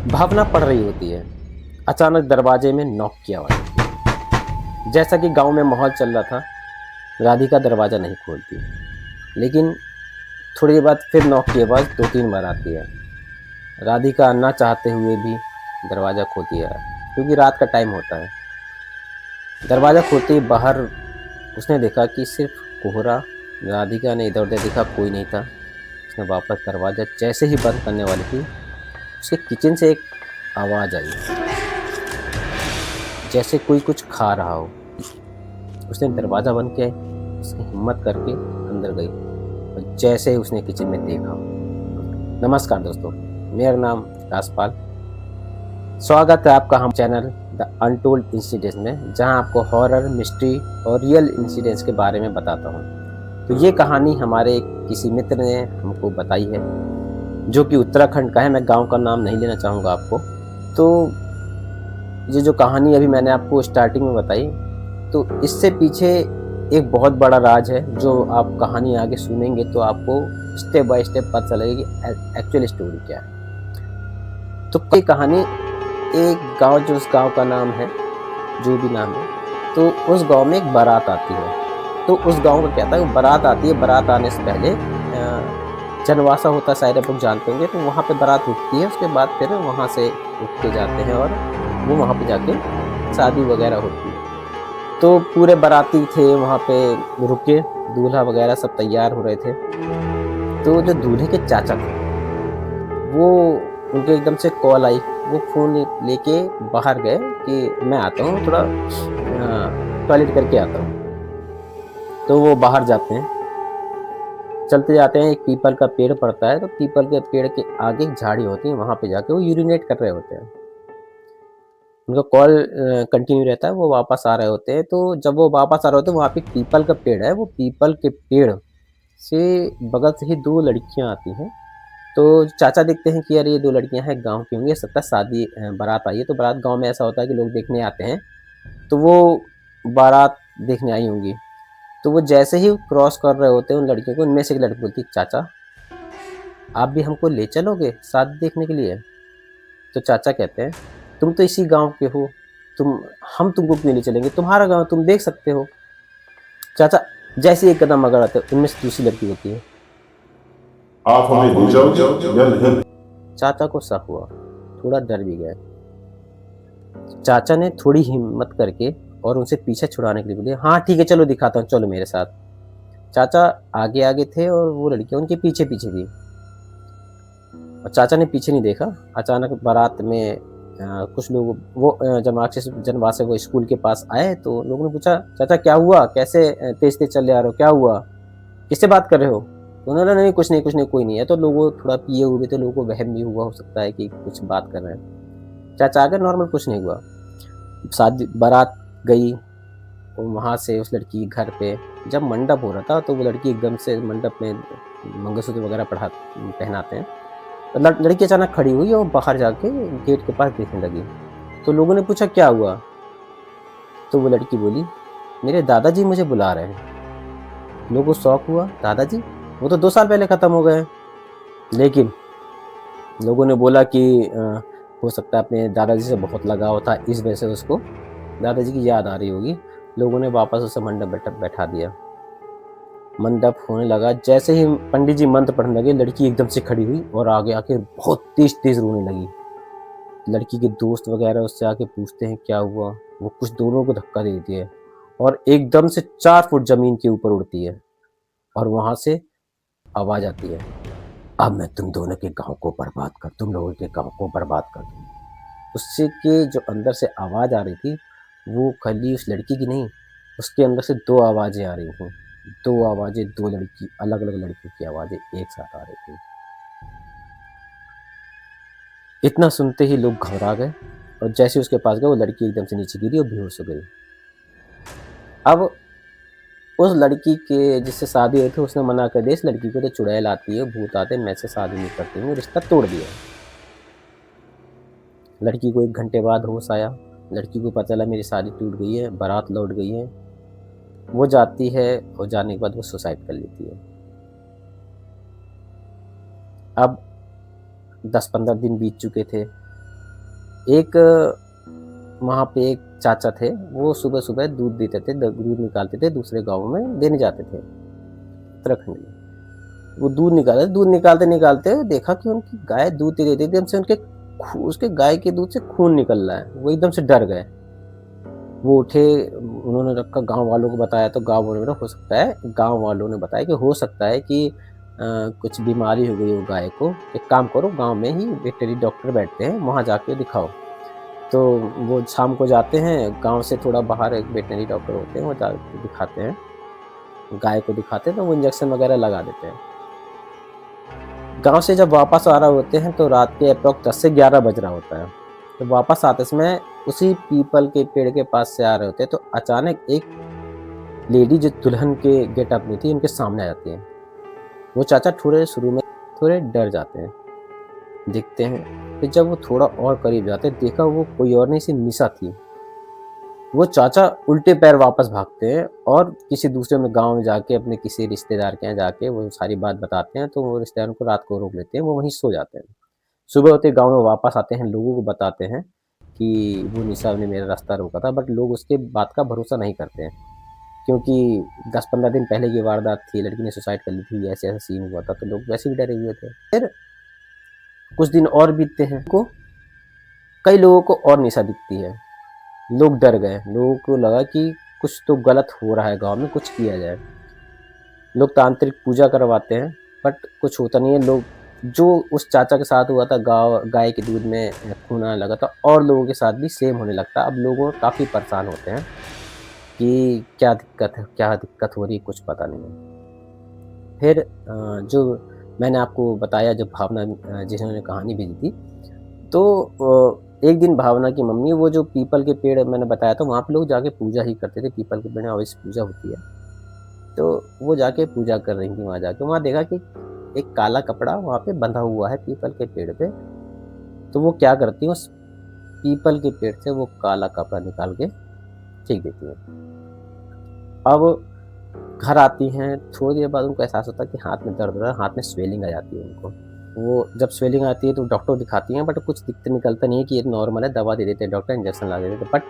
भावना पड़ रही होती है। अचानक दरवाजे में नॉक की आवाज़ आती है। जैसा कि गाँव में माहौल चल रहा था, राधिका दरवाज़ा नहीं खोलती। लेकिन थोड़ी देर बाद फिर नॉक की आवाज़ 2-3 बार आती है। राधिका ना चाहते हुए भी दरवाज़ा खोलती है, क्योंकि रात का टाइम होता है। दरवाज़ा खोलते ही बाहर उसने देखा कि सिर्फ़ कोहरा। राधिका ने इधर-उधर देखा, कोई नहीं था। उसने वापस दरवाज़ा जैसे ही बंद करने वाली थी, उसके किचन से एक आवाज़ आई, जैसे कोई कुछ खा रहा हो। उसने दरवाज़ा बंद किया, उसने हिम्मत करके अंदर गई और जैसे ही उसने किचन में देखा। नमस्कार दोस्तों, मेरा नाम राजपाल। स्वागत है आपका हम चैनल द अनटोल्ड इंसिडेंट्स में, जहां आपको हॉरर, मिस्ट्री और रियल इंसिडेंट्स के बारे में बताता हूं। तो ये कहानी हमारे किसी मित्र ने हमको बताई है, जो कि उत्तराखंड का है। मैं गांव का नाम नहीं लेना चाहूँगा आपको। तो ये जो कहानी अभी मैंने आपको स्टार्टिंग में बताई, तो इससे पीछे एक बहुत बड़ा राज है, जो आप कहानी आगे सुनेंगे तो आपको स्टेप बाय स्टेप पता चलेगा कि एक्चुअल स्टोरी क्या है। तो कोई कहानी, एक गांव, जो उस गांव का नाम है, जो भी नाम है, तो उस गांव में एक बारात आती है। तो उस गांव में क्या था, बारात आती है। बारात आने से पहले जनवासा होता है, शायद आप लोग जानते होंगे। तो वहाँ पे बारात रुकती है, उसके बाद फिर वहाँ से उठ के जाते हैं और वो वहाँ पे जाके शादी वगैरह होती है। तो पूरे बाराती थे वहाँ पे रुके, दूल्हा वगैरह सब तैयार हो रहे थे। तो जो दूल्हे के चाचा थे, वो उनको एकदम से कॉल आई। वो फ़ोन लेके बाहर गए कि मैं आता हूँ, थोड़ा टॉयलेट करके आता हूँ। तो वो बाहर जाते हैं, चलते जाते हैं। एक पीपल का पेड़ पड़ता है, तो पीपल के पेड़ के आगे एक झाड़ी होती है, वहाँ पे जाके वो यूरिनेट कर रहे होते हैं। उनका कॉल कंटिन्यू रहता है, वो वापस आ रहे होते हैं। तो जब वो वापस आ रहे होते हैं, वहाँ पे एक पीपल का पेड़ है। वो पीपल के पेड़ से बगल से ही 2 लड़कियाँ आती हैं। तो चाचा देखते हैं कि यार ये 2 लड़कियाँ हैं, गाँव की होंगी, हो सकता है शादी बारात आई है। तो बारात गाँव में ऐसा होता है कि लोग देखने आते हैं, तो वो बारात देखने आई होंगी। तो वो जैसे ही क्रॉस कर रहे होते हैं उन लड़कियों को, उनमें से एक लड़की बोलती है, चाचा आप भी हमको ले चलोगे शादी देखने के लिए? तो चाचा कहते हैं, तुम तो इसी गाँव के हो, तुम हम तुमको क्यों ले चलेंगे? तुम्हारा गाँव, तुम देख सकते हो। चाचा जैसे ही एक कदम आगे बढ़ाते हैं, उनमें से दूसरी लड़की होती है, आप हमें ले जाओगे या नहीं? चाचा को शक हुआ, थोड़ा डर भी गए। चाचा ने थोड़ी हिम्मत करके और उनसे पीछे छुड़ाने के लिए बोले, हाँ ठीक है, चलो दिखाता हूँ, चलो मेरे साथ। चाचा आगे आगे थे और वो लड़कियां उनके पीछे पीछे थी। और चाचा ने पीछे नहीं देखा। अचानक बारात में कुछ लोग, वो जनवास से वो स्कूल के पास आए। तो लोगों ने पूछा, चाचा क्या हुआ, कैसे तेज तेज चले आ रहे हो, क्या हुआ, किससे बात कर रहे हो? तो उन्होंने, नहीं कुछ नहीं, कुछ नहीं, कोई नहीं है। तो लोगों थोड़ा पिए हुए थे, लोगों को वहम भी हुआ, हो सकता है कि कुछ बात कर रहे हैं। चाचा आगे, नॉर्मल, कुछ नहीं हुआ। शादी बारात गई और वहाँ से उस लड़की के घर पे जब मंडप हो रहा था, तो वो लड़की एकदम से मंडप में मंगलसूत्र वगैरह पहनाते हैं। तो लड़की अचानक खड़ी हुई और बाहर जाके गेट के पास देखने लगी। तो लोगों ने पूछा, क्या हुआ? तो वो लड़की बोली, मेरे दादाजी मुझे बुला रहे हैं। लोगों को शौक हुआ, दादाजी, वो तो 2 साल पहले ख़त्म हो गए। लेकिन लोगों ने बोला कि हो सकता है अपने दादाजी से बहुत लगाव था, इस वजह से उसको दादाजी की याद आ रही होगी। लोगों ने वापस उसे मंडप बैठा दिया। मंडप होने लगा, जैसे ही पंडित जी मंत्र पढ़ने लगे, लड़की एकदम से खड़ी हुई और आगे आके बहुत तेज तेज रोने लगी। लड़की के दोस्त वगैरह उससे आके पूछते हैं क्या हुआ। वो कुछ दोनों को धक्का दे देती है और एकदम से 4 फुट जमीन के ऊपर उड़ती है। और वहां से आवाज आती है, अब मैं तुम दोनों के गांव को बर्बाद कर, तुम लोगों के गांव को बर्बाद कर दूँ। उससे के जो अंदर से आवाज आ रही थी, वो खाली उस लड़की की नहीं, उसके अंदर से 2 आवाजें आ रही थी। 2 आवाजें, 2 लड़की, अलग अलग लड़कियों की आवाजें एक साथ आ रही थी। इतना सुनते ही लोग घबरा गए और जैसे उसके पास गए, वो लड़की एकदम से नीचे गिरी और बेहोश हो गई। अब उस लड़की के जिससे शादी हुई थी, उसने मना कर दिया, इस लड़की को तो चुड़ैल आती है, भूत आते हैं, मैं इससे शादी नहीं करती हूँ, रिश्ता तोड़ दिया। लड़की को 1 घंटे बाद होश आया। लड़की को पता चला मेरी शादी टूट गई है, बारात लौट गई है। वो जाती है और जाने के बाद वो सुसाइड कर लेती है। अब 10-15 दिन बीत चुके थे। एक वहाँ पे एक चाचा थे, वो सुबह-सुबह दूध देते थे, द दूध निकालते थे, दूसरे गाँव में देने जाते थे, उत्तराखंड में। वो दूध निकालते-निकालते देखा कि उनकी गाय दूध दे रही थी, एकदम से उसके गाय के दूध से खून निकल रहा है। वो एकदम से डर गए। वो उठे, उन्होंने रखा, गाँव वालों को बताया, तो गाँव वालों ने हो सकता है गाँव वालों ने बताया कि हो सकता है कि कुछ बीमारी हो गई हो गाय को। एक काम करो, गाँव में ही वेटरनरी डॉक्टर बैठते हैं, वहाँ जाके दिखाओ। तो वो शाम को जाते हैं, गाँव से थोड़ा बाहर एक वेटरनरी डॉक्टर होते हैं, वो जाके दिखाते हैं, गाय को दिखाते हैं, तो वो इंजेक्शन वगैरह लगा देते हैं। गाँव से जब वापस आ रहे होते हैं तो रात के एप्रॉक्स 10 से 11 बज रहा होता है। तो वापस आते समय उसी पीपल के पेड़ के पास से आ रहे होते हैं, तो अचानक एक लेडी जो दुल्हन के गेटअप में थी, उनके सामने आ जाती है। वो चाचा थोड़े शुरू में थोड़े डर जाते हैं, दिखते हैं, फिर जब वो थोड़ा और करीब जाते हैं, देखा वो कोई और नहीं, सिर्फ निशा थी। वो चाचा उल्टे पैर वापस भागते हैं और किसी दूसरे में गाँव में जाके अपने किसी रिश्तेदार के यहाँ जाके वो सारी बात बताते हैं, तो वो रिश्तेदारों को रात को रोक लेते हैं, वो वहीं सो जाते हैं। सुबह होते गाँव में वापस आते हैं, लोगों को बताते हैं कि वो निशा ने मेरा रास्ता रोका था, बट लोग उसके बात का भरोसा नहीं करते हैं, क्योंकि 10-15 दिन पहले की वारदात थी, लड़की ने सुसाइड कर ली थी, ऐसे-ऐसे सीन हुआ था, तो लोग वैसे भी डरे हुए थे। फिर कुछ दिन और बीतते हैं, को कई लोगों को और निशा दिखती है। लोग डर गए, लोगों को लगा कि कुछ तो गलत हो रहा है गाँव में, कुछ किया जाए। लोग तांत्रिक पूजा करवाते हैं, बट कुछ होता नहीं है। लोग, जो उस चाचा के साथ हुआ था, गाय के दूध में खून आने लगा था, और लोगों के साथ भी सेम होने लगता है। अब लोग काफ़ी परेशान होते हैं कि क्या दिक्कत हो रही है, कुछ पता नहीं है। फिर जो मैंने आपको बताया, जो भावना जिन्होंने कहानी भेजी थी, तो एक दिन भावना की मम्मी, वो जो पीपल के पेड़ मैंने बताया था, वहाँ पे लोग जाके पूजा ही करते थे, पीपल के पेड़ में ऑब्वियस पूजा होती है। तो वो जाके पूजा कर रही थी, वहाँ जाके वहाँ देखा कि एक काला कपड़ा वहाँ पे बंधा हुआ है पीपल के पेड़ पे। तो वो क्या करती है, उस पीपल के पेड़ से वो काला कपड़ा निकाल के फेंक देती है। अब घर आती हैं, थोड़ी देर बाद उनको एहसास होता है कि हाथ में दर्द हो रहा है, हाथ में स्वेलिंग आ जाती है उनको। वो जब स्वेलिंग आती है तो डॉक्टर को दिखाती हैं, बट कुछ निकलता नहीं है कि ये नॉर्मल है, दवा दे देते हैं डॉक्टर, इंजेक्शन लगा देते हैं, बट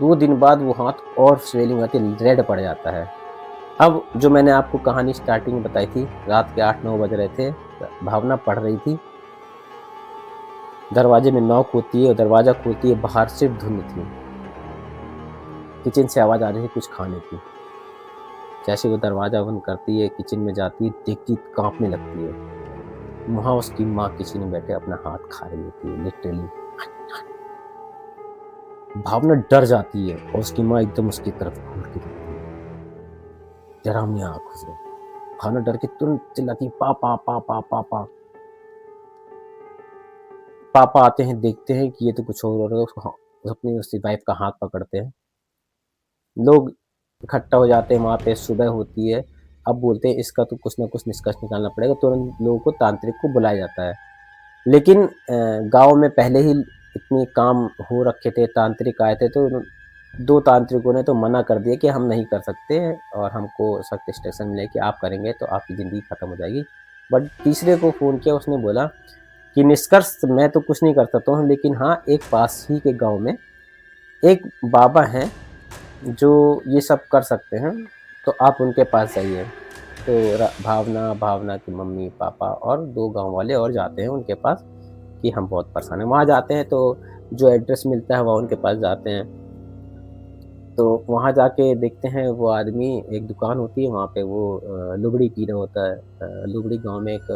2 दिन बाद वो हाथ और स्वेलिंग आती है, रेड पड़ जाता है। अब जो मैंने आपको कहानी स्टार्टिंग में बताई थी, रात के 8-9 बज रहे थे, भावना पढ़ रही थी, दरवाजे में नॉक होती है और दरवाज़ा खोलती है, बाहर सिर्फ धुंध थी। किचन से आवाज़ आ रही थी कुछ खाने की। जैसे वो दरवाज़ा बंद करती है, किचन में जाती है, देखती काँपने लगती है। वहाँ उसकी माँ किचन में बैठे अपना हाथ खा रही होती है, लिटरली। भावना डर जाती है और उसकी माँ एकदम उसकी तरफ घूर के देखती है, डरावनी आँखों से। भावना डर के तुरंत चिल्लाती है, पापा पापा पापा। पापा आते हैं, देखते हैं कि ये तो कुछ और हो रहा है, अपनी उसकी वाइफ का हाथ पकड़ते हैं। लोग इकट्ठा हो जाते हैं वहाँ पे, सुबह होती है। अब बोलते हैं इसका तो कुछ ना कुछ निष्कर्ष निकालना पड़ेगा, तुरंत लोगों को तांत्रिक को बुलाया जाता है। लेकिन गाँव में पहले ही इतने काम हो रखे थे, तांत्रिक आए थे, तो 2 तांत्रिकों ने तो मना कर दिया कि हम नहीं कर सकते और हमको सख्त इंस्ट्रक्शन मिले कि आप करेंगे तो आपकी ज़िंदगी खत्म हो जाएगी। बट तीसरे को फ़ोन किया, उसने बोला कि निष्कर्ष मैं तो कुछ नहीं कर सकता हूँ, लेकिन हाँ, एक पास ही के गाँव में एक बाबा हैं जो ये सब कर सकते हैं, तो आप उनके पास जाइए। तो भावना की मम्मी-पापा और 2 गाँव वाले और जाते हैं उनके पास कि हम बहुत परेशान हैं। वहाँ जाते हैं तो जो एड्रेस मिलता है, वहाँ उनके पास जाते हैं। तो वहाँ जाके देखते हैं, वो आदमी, एक दुकान होती है वहाँ पे, वो लुगड़ी पी रहा होता है। लुगड़ी गाँव में एक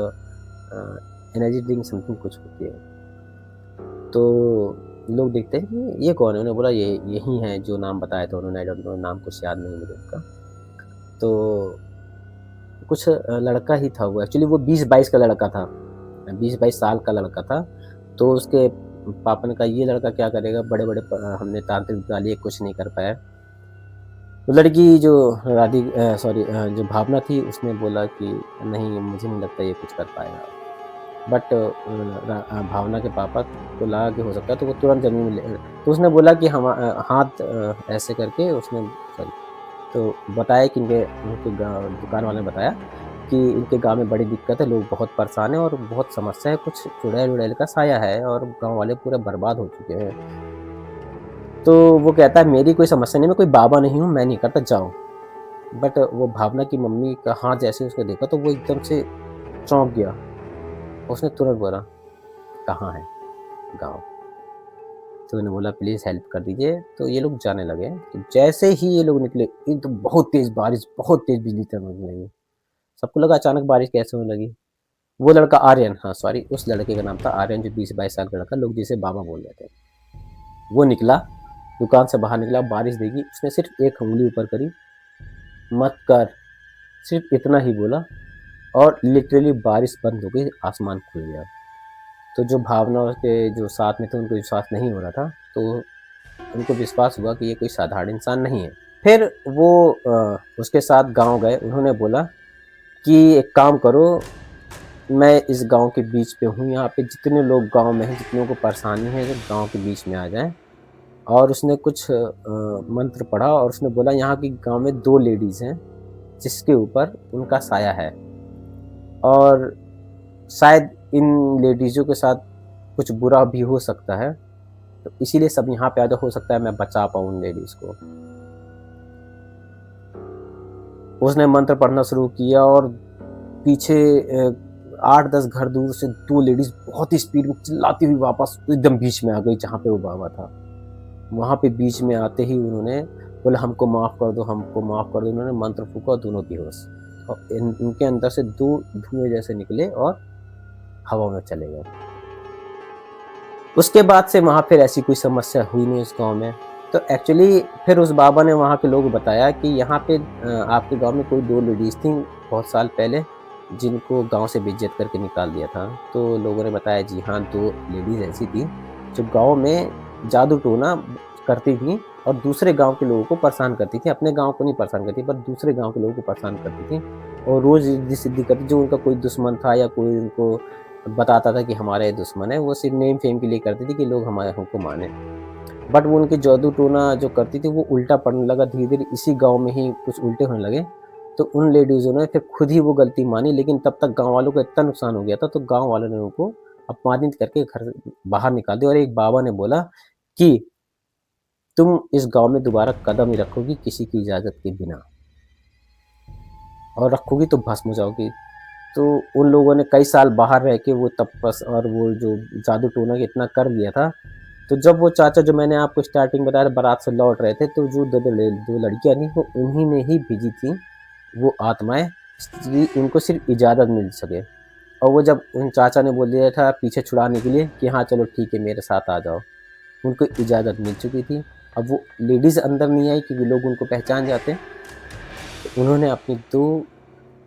एनर्जी ड्रिंक समथिंग कुछ होती है। तो लोग देखते हैं कि ये कौन है? उन्होंने बोला ये यही है जो नाम बताया था उन्होंने, आई डोंट नो, नाम कुछ याद नहीं मुझे उनका। तो कुछ लड़का ही था वो, एक्चुअली वो 20-22 का लड़का था, 20-22 साल का लड़का था। तो उसके पापा ने कहा ये लड़का क्या करेगा, बड़े-बड़े हमने तांत्रिक डालिए, कुछ नहीं कर पाया। तो लड़की जो जो भावना थी, उसने बोला कि नहीं, मुझे नहीं लगता ये कुछ कर पाएगा। बट भावना के पापा को लगा कि हो सकता है, तो वो तुरंत ज़मीन में तो उसने बोला कि हाथ ऐसे करके उसने, सॉरी, तो बताया कि उनके दुकान वाले ने बताया कि इनके गाँव में बड़ी दिक्कत है, लोग बहुत परेशान हैं और बहुत समस्या है, कुछ चुड़ैल-वुड़ैल का साया है और गाँव वाले पूरे बर्बाद हो चुके हैं। तो वो कहता है मेरी कोई समस्या नहीं, मैं कोई बाबा नहीं हूँ, मैं नहीं करता, जाओ। बट वो भावना की मम्मी का हाथ जैसे उसने देखा तो वो एकदम से चौंक गया। उसने तुरंत बोला, "कहाँ है गाँव?" तो मैंने बोला, "प्लीज़ हेल्प कर दीजिए।" तो ये लोग जाने लगे। तो जैसे ही ये लोग निकले, एकदम बहुत तेज़ बारिश, बहुत तेज़ बिजली चमकने लगी। सबको लगा अचानक बारिश कैसे होने लगी। वो लड़का आर्यन, हाँ सॉरी, उस लड़के का नाम था आर्यन, जो 20-22 साल का लड़का, लोग जिसे बाबा बोल रहे थे। वो निकला, दुकान से बाहर निकला, बारिश देखी, उसने सिर्फ़ एक उँगली ऊपर करी, "मत कर।" सिर्फ़ इतना ही बोला और लिटरली बारिश बंद हो गई, आसमान खुल गया। तो जो भावना के जो साथ में थे उनको विश्वास नहीं हो रहा था, तो उनको विश्वास हुआ कि ये कोई साधारण इंसान नहीं है। फिर वो उसके साथ गाँव गए, उन्होंने बोला कि एक काम करो, मैं इस गाँव के बीच पे हूँ, यहाँ पे जितने लोग गाँव में हैं, जितनों को परेशानी है, सब गाँव के बीच में आ जाएँ। और उसने कुछ मंत्र पढ़ा और उसने बोला यहाँ की गाँव में 2 लेडीज़ हैं, जिसके ऊपर उनका साया है और शायद इन लेडीज़ों के साथ कुछ बुरा भी हो सकता है, तो इसीलिए सब यहाँ पे आ जाओ, हो सकता है मैं बचा पाऊँ उन लेडीज़ को। उसने मंत्र पढ़ना शुरू किया और पीछे 8-10 घर दूर से 2 लेडीज़ बहुत ही स्पीड में चिल्लाती हुई वापस एकदम बीच में आ गई जहाँ पे वो बाबा था। वहाँ पे बीच में आते ही उन्होंने बोला, हमको माफ़ कर दो, हमको माफ़ कर दो। उन्होंने मंत्र फूँका और दोनों बेहोश। और इनके अंदर से 2 धुएँ जैसे निकले और हवा में चले गए। उसके बाद से वहाँ फिर ऐसी कोई समस्या हुई नहीं उस गाँव में। तो एक्चुअली फिर उस बाबा ने वहाँ के लोग बताया कि यहाँ पे आपके गाँव में कोई 2 लेडीज़ थीं बहुत साल पहले, जिनको गाँव से बेइज़्ज़त करके निकाल दिया था। तो लोगों ने बताया जी हाँ, 2 लेडीज़ ऐसी थी, जो गाँव में जादू-टोना करती थीं और दूसरे गाँव के लोगों को परेशान करती थीं। अपने गाँव को नहीं परेशान करती, पर दूसरे गाँव के लोगों को परेशान करती थीं और रोज़ रिद्धि-सिद्धि करती। जो उनका कोई दुश्मन था या कोई उनको बताता था कि हमारा ये दुश्मन है, वो सिर्फ़ नेम फेम के लिए करती थी कि लोग हमको माने। बट वो उनके जादू-टोना जो करती थी, वो उल्टा पड़ने लगा धीरे-धीरे, इसी गाँव में ही कुछ उल्टे होने लगे। तो उन लेडीज़ों ने फिर खुद ही वो गलती मानी, लेकिन तब तक गाँव वालों को इतना नुकसान हो गया था, तो गाँव वालों ने उनको अपमानित करके घर से बाहर निकाल दिया और एक बाबा ने बोला कि तुम इस गाँव में दोबारा कदम नहीं रखोगी किसी की इजाज़त के बिना और रखोगी तो भस्म हो जाओगी। तो उन लोगों ने कई साल बाहर रह के वो तपस और वो जो जादू-टोना इतना कर दिया था। तो जब वो चाचा जो मैंने आपको स्टार्टिंग बताया बारात से लौट रहे थे, तो जो 2 लड़कियाँ थीं, वो उन्हीं ने ही भेजी थीं वो आत्माएँ कि उनको सिर्फ़ इजाज़त मिल सके। और वो जब उन चाचा ने बोल दिया था पीछे छुड़ाने के लिए कि हाँ, चलो ठीक है मेरे साथ आ जाओ। उनको इजाज़त मिल चुकी थी। अब वो लेडीज़ अंदर नहीं आई क्योंकि लोग उनको पहचान जाते। तो उन्होंने अपनी 2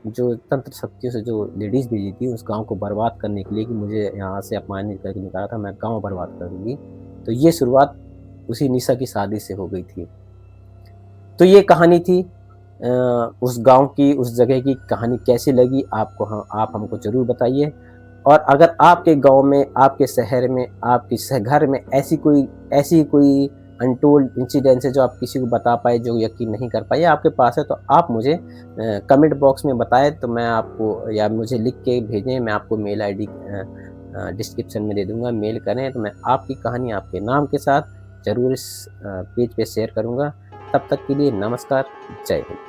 जो तंत्र शक्तियों से जो लेडीज़ भेजी थी उस गाँव को बर्बाद करने के लिए कि मुझे यहाँ से अपमानित करके निकाला था, मैं गाँव बर्बाद कर दूँगी। तो ये शुरुआत उसी निशा की शादी से हो गई थी। तो ये कहानी थी उस गाँव की, उस जगह की कहानी कैसी लगी आपको, आप हमको ज़रूर बताइए। और अगर आपके गाँव में, आपके शहर में, आपके घर में ऐसी कोई अनटोल्ड इंसिडेंस है जो आप किसी को बता पाएँ, जो यकीन नहीं कर पाए या आपके पास है, तो आप मुझे कमेंट बॉक्स में बताएँ, तो मैं आपको या मुझे लिख के भेजें, मैं आपको मेल आईडी डिस्क्रिप्शन में दे दूँगा, मेल करें तो मैं आपकी कहानी आपके नाम के साथ ज़रूर इस पेज पे शेयर करूँगा। तब तक के लिए नमस्कार, जय हिंद।